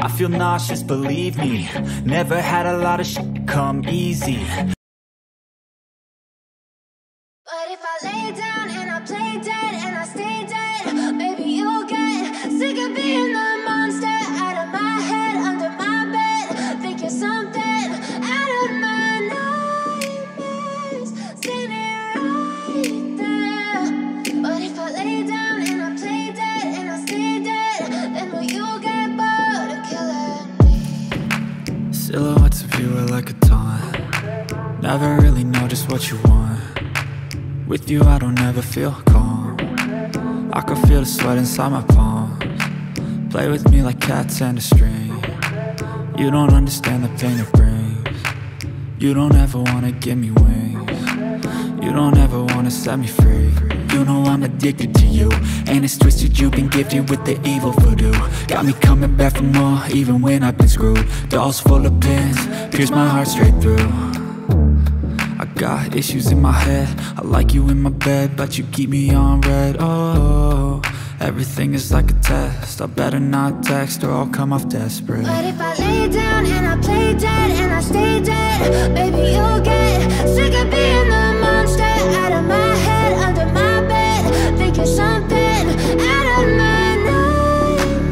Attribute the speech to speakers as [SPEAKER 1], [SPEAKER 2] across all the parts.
[SPEAKER 1] I feel nauseous, believe me. Never had a lot of shit come easy.
[SPEAKER 2] But if I lay down and I play dead and I stay dead, maybe you'll get sick of being the monster out of my head, under my bed. Think you're something out of my nightmares, standing right there. But if I lay down and I play dead and I stay dead, then will you get bored of killing me?
[SPEAKER 1] Silhouettes of you are like a taunt. Never really know just what you want. With you I don't ever feel calm. I can feel the sweat inside my palms. Play with me like cats and a string. You don't understand the pain it brings. You don't ever wanna give me wings. You don't ever wanna set me free. You know I'm addicted to you, and it's twisted, you've been gifted with the evil voodoo. Got me coming back for more, even when I've been screwed. Dolls full of pins, pierce my heart straight through. I got issues in my head, I like you in my bed, but you keep me on red. Oh, everything is like a test. I better not text or I'll come off desperate.
[SPEAKER 2] But if I lay down and I play dead and I stay dead, maybe you'll get sick of being the monster out of my head, under my bed. Think you're something out of my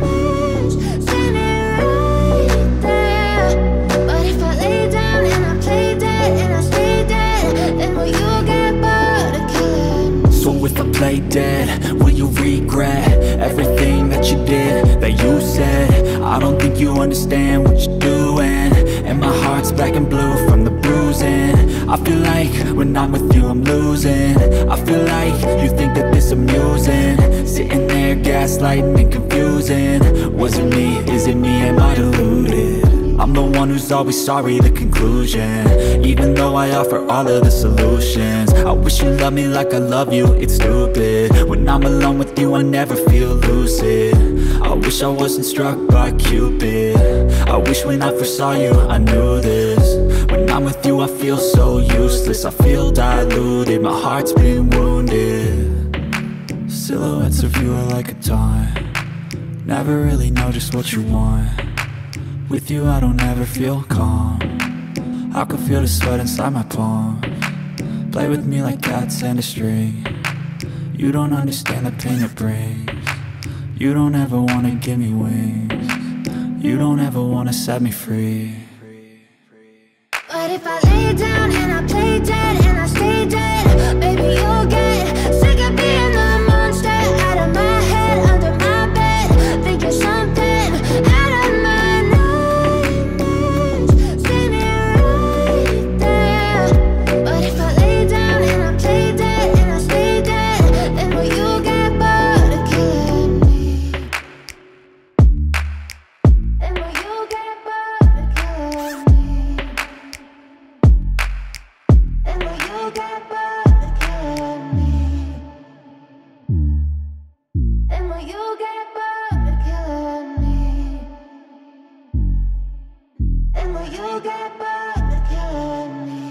[SPEAKER 2] nightmares, standing right there. But if I lay down and I play dead and I stay dead, then will you get bored of killing me?
[SPEAKER 1] So if I play dead, will you regret everything that you did, that you said? I don't think you understand what you're doing, and my heart's black and blue from the bruising. I feel like when I'm with you I'm losing. I feel like you think that this amusing, sitting there gaslighting and confusing. Was it me? Is it me? Am I deluded? I'm the one who's always sorry, the conclusion, even though I offer all of the solutions. I wish you loved me like I love you, it's stupid. When I'm alone with you I never feel lucid. I wish I wasn't struck by Cupid. I wish when I first saw you I knew this. When I'm with you I feel so useless, I feel diluted, my heart's been wounded. Silhouettes of you are like a taunt. Never really know just what you want. With you I don't ever feel calm. I can feel the sweat inside my palms. Play with me like cats and a string. You don't understand the pain it brings. You don't ever wanna give me wings. You don't ever wanna set me free.
[SPEAKER 2] But if I lay down and I play dead and I stay dead, maybe you'll get sick of being the monster out of my head, under my bed. Think you're something out of my nightmares, standing right there. But if I lay down and I play dead and I stay dead, then will you get bored of killing me? Then will you get bored of killing me? And will you get bored of killing me? And will you get bored of killing me? And will you get bored of killing me?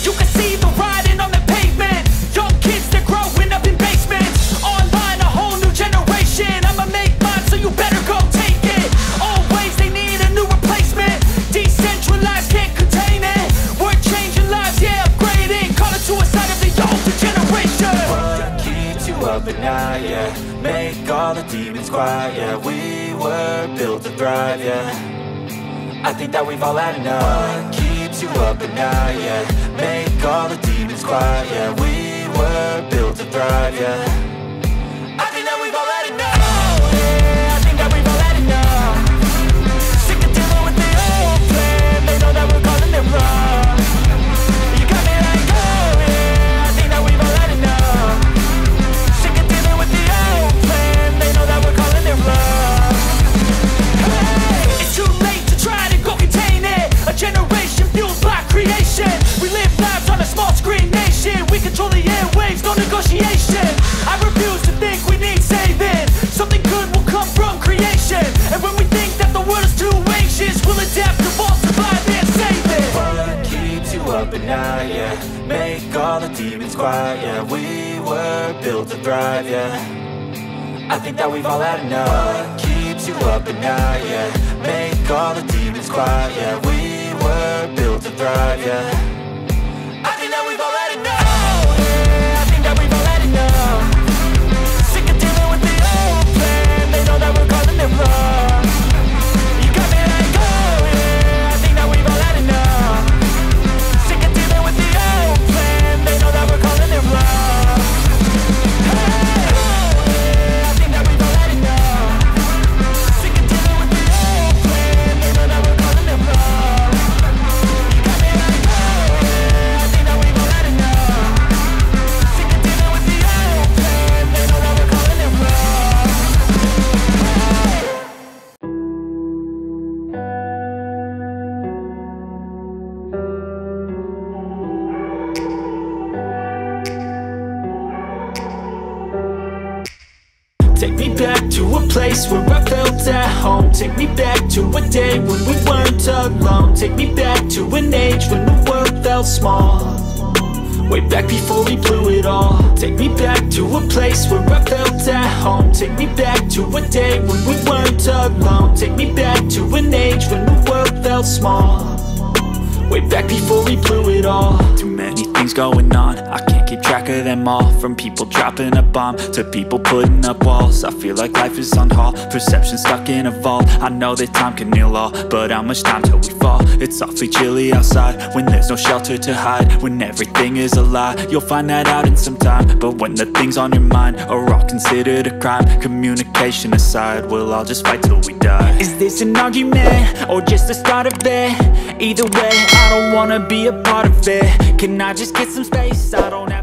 [SPEAKER 3] You can see the writing on the pavement. Young kids, they're growing up in basements. Online, a whole new generation. I'ma make mine, so you better go take it. Always, they need a new replacement. Decentralized, can't contain it. We're changing lives, yeah, upgrading. Call it suicide of the older generation.
[SPEAKER 1] What keeps you up at night, yeah? Make all the demons quiet, yeah. We were built to thrive, yeah. I think that we've all had enough. What keeps you up at night, yeah? Make all the demons quiet, yeah. We were built to thrive, yeah. I think that we've all had enough. Yeah, I think that we've all had enough. Sick of dealing with the old plan. They know that we're calling it wrong. You got me like, oh yeah, I think that we've all had enough. Sick of dealing with the old plan. They know that we're calling it wrong.
[SPEAKER 3] Hey, it's too late to try to go contain it. A generation fueled by creation. We live lives on a small screen nation. We control the airwaves, no negotiation. I
[SPEAKER 1] built to thrive, yeah. I think that we've all had enough. What keeps you up at night, yeah. Make all the demons quiet, yeah. We were built to thrive, yeah. I think that we've all had enough. Oh, yeah, I think that we've all had enough. Sick of dealing with the old plan. They know that we're calling it wrong. You got me like, oh yeah, I think that we've all had enough. Sick of dealing with the old plan. They know that we're calling it wrong. Take me back to a place where I felt at home. Take me back to a day when we weren't alone. Take me back to an age when the world felt small. Way back before we blew it all. Take me back to a place where I felt at home. Take me back to a day when we weren't alone. Take me back to an age when the world felt small. Way back before we blew it all. Too many things going on, I can't keep track of them all. From people dropping a bomb to people putting up walls. I feel like life is on hold, perception stuck in a vault. I know that time can heal all, but how much time till we fall? It's awfully chilly outside, when there's no shelter to hide. When everything is a lie, you'll find that out in some time. But when the things on your mind are all considered a crime, communication aside, we'll all just fight till we die. Is this an argument, or just the start of it? Either way, I don't wanna be a part of it. Can I just get some space? I don't have